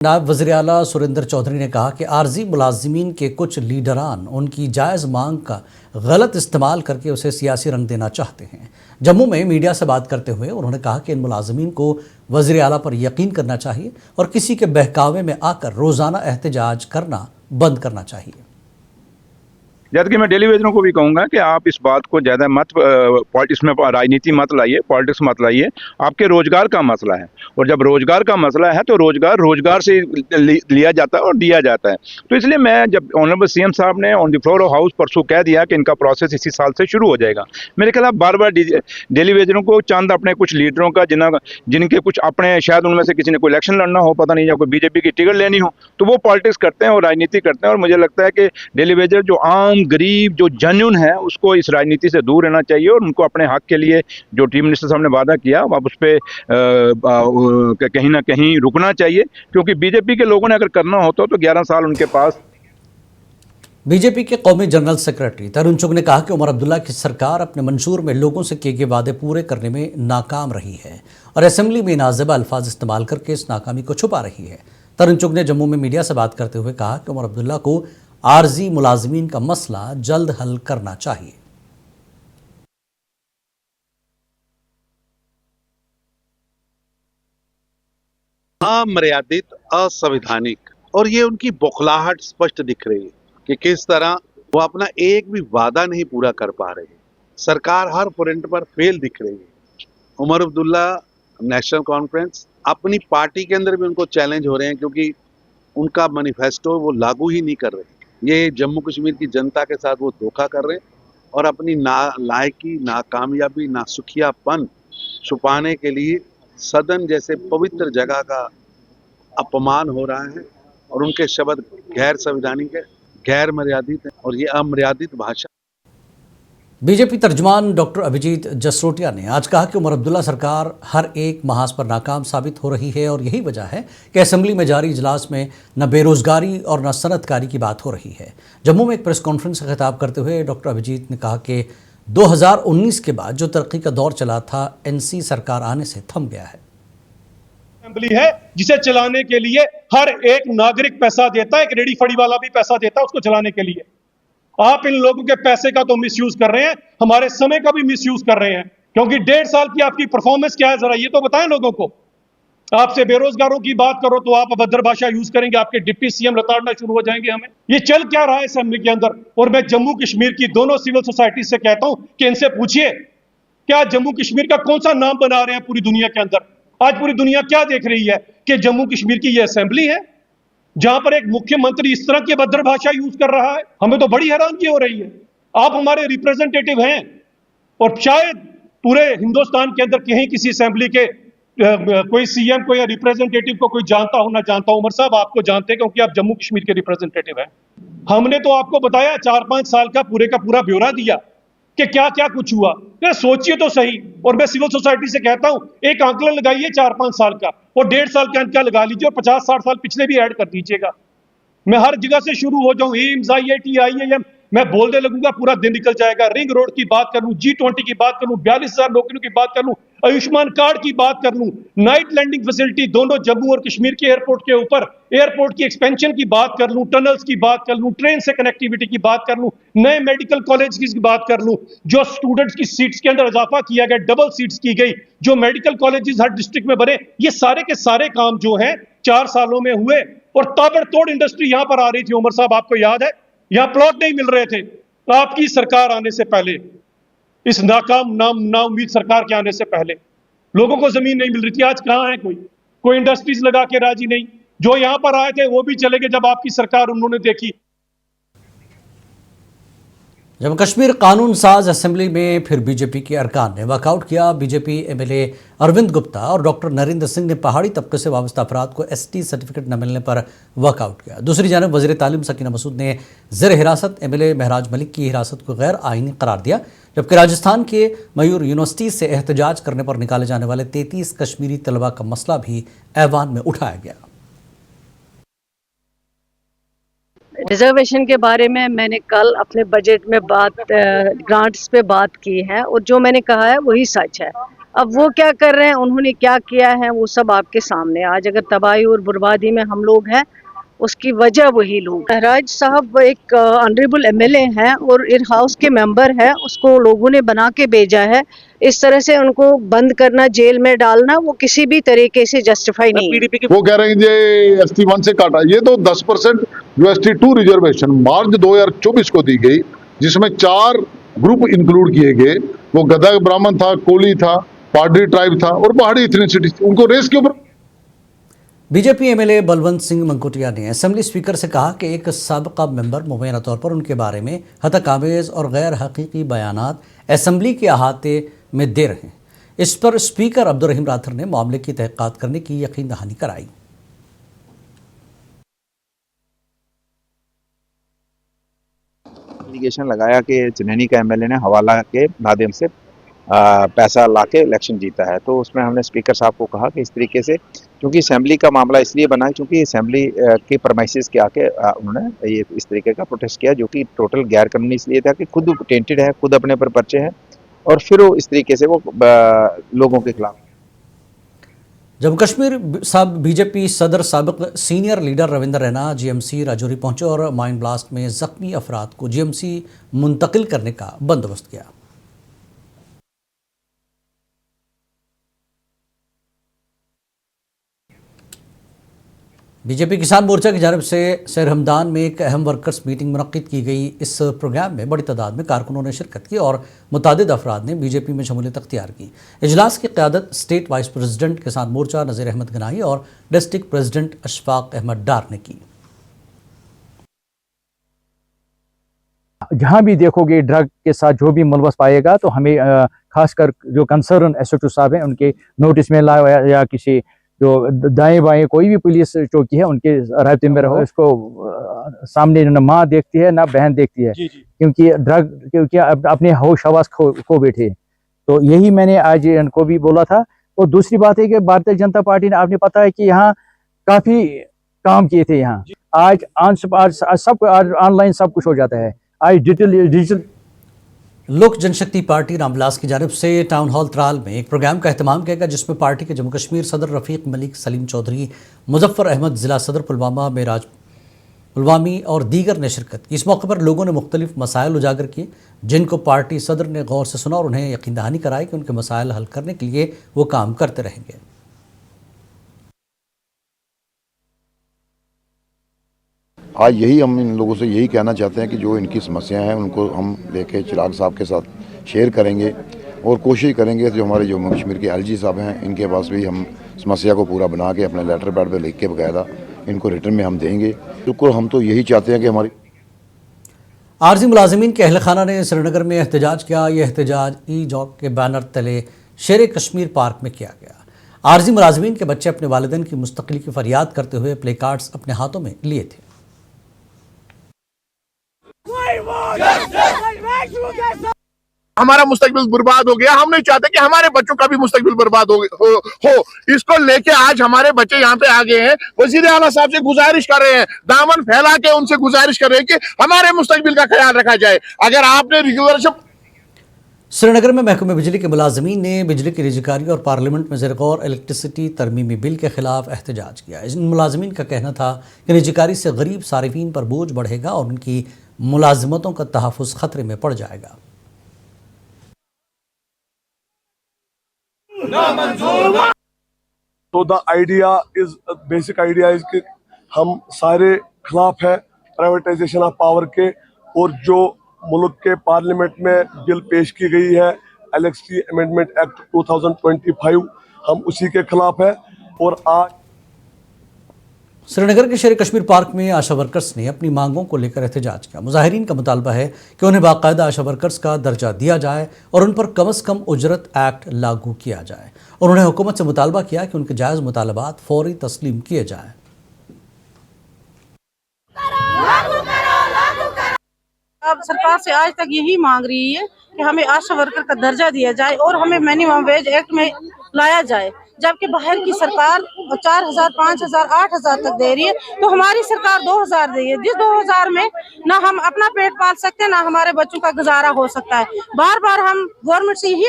नायब वज़ीर आला सुरेंद्र चौधरी ने कहा कि आर्जी मुलाजिमीन के कुछ लीडरान उनकी जायज़ मांग का गलत इस्तेमाल करके उसे सियासी रंग देना चाहते हैं। जम्मू में मीडिया से बात करते हुए उन्होंने कहा कि इन मुलाजिमीन को वज़ीर आला पर यकीन करना चाहिए और किसी के बहकावे में आकर रोज़ाना एहतजाज करना बंद करना चाहिए। जबकि मैं टेलीविजनों को भी कहूंगा कि आप इस बात को ज़्यादा मत पॉलिटिक्स में राजनीति मत लाइए, पॉलिटिक्स मत लाइए। आपके रोजगार का मसला है और जब रोजगार का मसला है तो रोजगार से लिया जाता है और दिया जाता है। तो इसलिए मैं जब ऑनरेबल सीएम साहब ने on the floor of house परसों कह दिया कि इनका प्रोसेस इसी साल से शुरू हो जाएगा, मेरे ख्याल बार बार टेलीविजनों को चंद अपने कुछ लीडरों का जिनके कुछ अपने शायद उनमें से किसी ने कोई इलेक्शन लड़ना हो, पता नहीं, या कोई बीजेपी की टिकट लेनी हो, तो वो पॉलिटिक्स करते हैं और राजनीति करते हैं। और मुझे लगता है कि टेलीविजन जो आम गरीब जो जेन्युइन है उसको इस राजनीति से दूर रहना चाहिए और उनको अपने हक के लिए जो चीफ मिनिस्टर साहब ने वादा किया अब उस पर कहीं ना कहीं रुकना चाहिए, क्योंकि बीजेपी के लोगों ने अगर करना होता तो 11 साल उनके पास। बीजेपी के कौमी जनरल सेक्रेटरी तरुण चुग ने कहा कि उमर अब्दुल्ला की सरकार अपने मंशूर में लोगों से किए गए वादे पूरे करने में नाकाम रही है और असेंबली में नाज़ेबा अल्फाज इस्तेमाल करके इस नाकामी को छुपा रही है। तरुण चुग ने जम्मू में मीडिया से बात करते हुए कहा कि उमर अब्दुल्ला को आर्जी मुलाजिमीन का मसला जल्द हल करना चाहिए। अमर्यादित, असंवैधानिक, और ये उनकी बौखलाहट स्पष्ट दिख रही है कि किस तरह वो अपना एक भी वादा नहीं पूरा कर पा रहे हैं। सरकार हर फ्रंट पर फेल दिख रही है। उमर अब्दुल्ला नेशनल कॉन्फ्रेंस अपनी पार्टी के अंदर भी उनको चैलेंज हो रहे हैं क्योंकि उनका मैनिफेस्टो वो लागू ही नहीं कर रहे। ये जम्मू कश्मीर की जनता के साथ वो धोखा कर रहे हैं और अपनी नालायकी, नाकामयाबी, नासुखियापन छुपाने के लिए सदन जैसे पवित्र जगह का अपमान हो रहा है और उनके शब्द गैर संवैधानिक है, गैर मर्यादित है और ये अमर्यादित भाषा। बीजेपी तर्जुमान डॉक्टर अभिजीत जसरोटिया ने आज कहा कि उमर अब्दुल्ला सरकार हर एक महाज पर नाकाम साबित हो रही है और यही वजह है कि असेंबली में जारी इजलास में न बेरोजगारी और न सनतकारी की बात हो रही है। जम्मू में एक प्रेस कॉन्फ्रेंस से खिताब करते हुए डॉक्टर अभिजीत ने कहा कि 2019 के बाद जो तरक्की का दौर चला था एनसी सरकार आने से थम गया है। असेंबली है जिसे चलाने के लिए हर एक नागरिक पैसा देता है, एक रेडी फड़ी वाला भी पैसा देता है उसको चलाने के लिए। आप इन लोगों के पैसे का तो मिसयूज कर रहे हैं, हमारे समय का भी मिसयूज कर रहे हैं, क्योंकि 1.5 साल की आपकी परफॉर्मेंस क्या है जरा ये तो बताएं लोगों को। आपसे बेरोजगारों की बात करो तो आप अभद्र भाषा यूज करेंगे, आपके डिप्टी सीएम लताड़ना शुरू हो जाएंगे हमें। ये चल क्या रहा है असेंबली के अंदर। और मैं जम्मू कश्मीर की दोनों सिविल सोसाइटी से कहता हूं कि इनसे पूछिए क्या जम्मू कश्मीर का कौन सा नाम बना रहे हैं पूरी दुनिया के अंदर। आज पूरी दुनिया क्या देख रही है कि जम्मू कश्मीर की यह असेंबली है जहां पर एक मुख्यमंत्री इस तरह की अभद्र भाषा यूज कर रहा है। हमें तो बड़ी हैरानगी हो रही है। आप हमारे रिप्रेजेंटेटिव हैं और शायद पूरे हिंदुस्तान के अंदर कहीं किसी असेंबली के कोई सीएम को या रिप्रेजेंटेटिव को कोई जानता हो ना जानता हो। उमर साहब आपको जानते हैं क्योंकि आप जम्मू कश्मीर के रिप्रेजेंटेटिव हैं। हमने तो आपको बताया 4-5 साल का पूरा ब्यौरा दिया कि क्या क्या कुछ हुआ। तो सोचिए तो सही। और मैं सिविल सोसाइटी से कहता हूं एक आंकलन लगाइए 4-5 साल का और 1.5 साल का अंक लगा लीजिए और 50-60 साल पिछले भी ऐड कर दीजिएगा। मैं हर जगह से शुरू हो जाऊं, एम्स, IIT, IIM, मैं बोलने लगूंगा पूरा दिन निकल जाएगा। रिंग रोड की बात कर लूं, G20 की बात कर लूं, 42,000 नौकरियों की बात कर लूं, आयुष्मान कार्ड की बात कर लूं, नाइट लैंडिंग फैसिलिटी दोनों जम्मू और कश्मीर के एयरपोर्ट के ऊपर, एयरपोर्ट की एक्सपेंशन की बात कर लूं, टनल्स की बात कर लूं, ट्रेन से कनेक्टिविटी की बात कर लूं, नए मेडिकल कॉलेज की बात कर लूं, जो स्टूडेंट्स की सीट्स के अंदर इजाफा किया गया, डबल सीट्स की गई, जो मेडिकल कॉलेजेस हर डिस्ट्रिक्ट में बने, ये सारे के सारे काम जो है 4 सालों में हुए। और ताबड़तोड़ इंडस्ट्री यहां पर आ रही थी। उमर साहब आपको याद है यहां प्लॉट नहीं मिल रहे थे आपकी सरकार आने से पहले। इस नाकाम नाउम्मीद सरकार के आने से पहले लोगों को जमीन नहीं मिल रही थी। आज कहां है कोई इंडस्ट्रीज लगा के राजी नहीं। जो यहां पर आए थे वो भी चले गए जब आपकी सरकार उन्होंने देखी। जम्मू कश्मीर कानून साज असेंबली में फिर बीजेपी के अरकान ने वॉकआउट किया। बीजेपी MLA अरविंद गुप्ता और डॉक्टर नरेंद्र सिंह ने पहाड़ी तबके से वाबस्ता अफराद को ST सर्टिफिकेट न मिलने पर वॉकआउट किया। दूसरी जानब वज़ीर तालीम सकीना मसूद ने ज़ेर हिरासत MLA महराज मलिक की हिरासत को गैर आइनी करार दिया, जबकि राजस्थान के मयूर यूनिवर्सिटी से एहतजाज करने पर निकाले जाने वाले 33 कश्मीरी तलबा का मसला भी ऐवान में उठाया गया। रिजर्वेशन के बारे में मैंने कल अपने बजट में ग्रांट्स पे बात की है और जो मैंने कहा है वही सच है। अब वो क्या कर रहे हैं, उन्होंने क्या किया है, वो सब आपके सामने। आज अगर तबाही और बर्बादी में हम लोग हैं, उसकी वजह वही लोग। राज साहब एक ऑनरेबल एमएलए हैं और इन हाउस के मेंबर हैं, उसको लोगों ने बना के भेजा है। इस तरह से उनको बंद करना, जेल में डालना, वो किसी भी तरीके से जस्टिफाई नहीं है। वो कह रहे हैं ये ST1 से काटा। ये तो 10% जो ST2 रिजर्वेशन मार्च 2024 को दी गई, जिसमें 4 ग्रुप इंक्लूड किए गए। वो गधा ब्राह्मण था, कोली था, पाडरी ट्राइब था और पहाड़ी एथनिसिटी। उनको रेस के ऊपर बीजेपी एमएलए बलवंत सिंह मंकोटिया ने असेंबली स्पीकर से कहा कि एक साबिका मेंबर मुबैना तौर पर उनके बारे में हतकामेज और गैर हकीकी बयानात असेंबली के अहाते में दे रहे हैं। इस पर स्पीकर अब्दुर्रहीम राथर ने मामले की तहकीकात करने की यकीन दहानी कराई। एलिगेशन लगाया कि चनैनी का एमएलए ने हवाला के माध्यम से पैसा लाके इलेक्शन जीता है, तो उसमें हमने स्पीकर साहब को कहा कि इस तरीके से, क्योंकि असेंबली का मामला इसलिए बना है क्योंकि असेंबली के परमाइसिस के आके उन्होंने ये इस तरीके का प्रोटेस्ट किया, जो कि टोटल गैर कानूनी इसलिए था कि खुद टेंटेड है, खुद अपने पर पर्चे हैं और फिर वो इस तरीके से वो लोगों के खिलाफ। जम्मू कश्मीर सब बीजेपी सदर साबिक senior leader Ravinder Raina GMC Rajouri पहुंचे और माइन ब्लास्ट में जख्मी अफराद को जीएमसी मुंतकिल करने का बंदोबस्त किया। बीजेपी किसान मोर्चा की जानिब से शहर हमदान में एक अहम वर्कर्स मीटिंग मुनक्किद की गई। इस प्रोग्राम में बड़ी तादाद में कारकुनों ने शिरकत की और मुतादिद अफराद ने बीजेपी में शमूलियत अख्तियार की। इजलास की क़यादत स्टेट वाइस प्रेसिडेंट किसान मोर्चा नज़ीर अहमद गनाई और डिस्ट्रिक्ट प्रेसिडेंट अशफाक अहमद डार ने की। जहाँ भी देखोगे ड्रग के साथ जो भी मुलवस पाएगा तो हमें खासकर जो कंसर्न SHO साहब हैं उनके नोटिस में लाया या किसी जो दाएं बाएं कोई भी पुलिस चौकी है उनके रायते में रहो। इसको सामने न माँ देखती है ना बहन देखती है, क्योंकि अपने होश हवास खो बैठे। तो यही मैंने आज इनको भी बोला था। और दूसरी बात है कि भारतीय जनता पार्टी ने, आपने पता है कि यहाँ काफी काम किए थे। यहाँ आज सब ऑनलाइन सब कुछ हो जाता है। आज डिजिटल लोक जनशक्ति पार्टी रामविलास की जानिब से टाउन हॉल त्राल में एक प्रोग्राम का एहतमाम किया गया, जिसमें पार्टी के जम्मू कश्मीर सदर रफ़ीक मलिक, सलीम चौधरी, मुजफ्फर अहमद, ज़िला सदर पुलवामा, मेराज पुलवामी और दीगर ने शिरकत की। इस मौके पर लोगों ने मुख्तलिफ मसाइल उजागर किए, जिनको पार्टी सदर ने गौर से सुना और उन्हें यकीन दहानी कराई कि उनके मसाइल हल करने के लिए वो काम करते रहेंगे। आज यही हम इन लोगों से यही कहना चाहते हैं कि जो इनकी समस्याएं हैं उनको हम लेके चिराग साहब के साथ शेयर करेंगे और कोशिश करेंगे जो हमारे जम्मू कश्मीर के LG साहब हैं इनके पास भी हम समस्या को पूरा बना के अपने लेटर पैड पे लिख के बकायदा इनको रिटर्न में हम देंगे। बिल्कुल हम तो यही चाहते हैं कि हमारी आरजी मुलाजिमीन के अहल खाना ने श्रीनगर में एहतजाज किया। यह एहतजाज ई-जॉब के बैनर तले शेर कश्मीर पार्क में किया गया। आरजी मुलाजिमीन के बच्चे अपने वालिदैन की मुस्तकिली की फरियाद करते हुए प्ले कार्ड्स अपने हाथों में लिए थे। हमारा मुस्तकबिल बर्बाद हो गया। हम नहीं चाहते कि हमारे बच्चों का भी मुस्तकबिल बर्बाद हो। इसको लेके आज हमारे बच्चे यहाँ पे आ गए हैं। वजीर आला साहब से गुजारिश कर रहे हैं, दामन फैला के उनसे गुजारिश कर रहे हैं कि हमारे मुस्तकबिल का ख्याल रखा जाए। अगर आपने रेगुलेशन श्रीनगर में महकमे बिजली के मुलाजमीन ने बिजली की रिजकारी और पार्लियामेंट में ज़ेर-गौर इलेक्ट्रिसिटी तरमीमी बिल के खिलाफ एहतजाज किया। इन मुलाजमीन का कहना था कि रिजकारी से गरीब सारिफीन पर बोझ बढ़ेगा और उनकी मुलाजमतों का तहफ़्फ़ुज़ खतरे में पड़ जाएगा। तो the idea is, basic idea is कि हम सारे खिलाफ है प्राइवेटाइजेशन ऑफ पावर के, और जो मुल्क के पार्लियामेंट में बिल पेश की गई है इलेक्ट्रिसिटी अमेंडमेंट एक्ट 2025, हम उसी के खिलाफ है। और आज श्रीनगर के शेर कश्मीर पार्क में आशा वर्कर्स ने अपनी मांगों को लेकर एहतजाज किया। मुजाहिरीन का मुतालबा है कि उन्हें बाकायदा आशा वर्कर्स का दर्जा दिया जाए और उन पर कम से कम उजरत एक्ट लागू किया जाए। उन्होंने हुकूमत से मुतालबा किया कि उनके जायज़ मुतालबात फौरी तस्लीम किए जाएँ। अब सरकार से आज तक यही मांग रही है कि हमें आशा वर्कर का दर्जा दिया जाए और हमें मिनिमम वेज एक्ट में लाया जाए, जबकि बाहर की सरकार 4,000, 5,000, 8,000 तक दे रही है, तो हमारी सरकार 2,000 दे रही है, जिस 2,000 में ना हम अपना पेट पाल सकते हैं, ना हमारे बच्चों का गुजारा हो सकता है। बार बार हम गवर्नमेंट से यही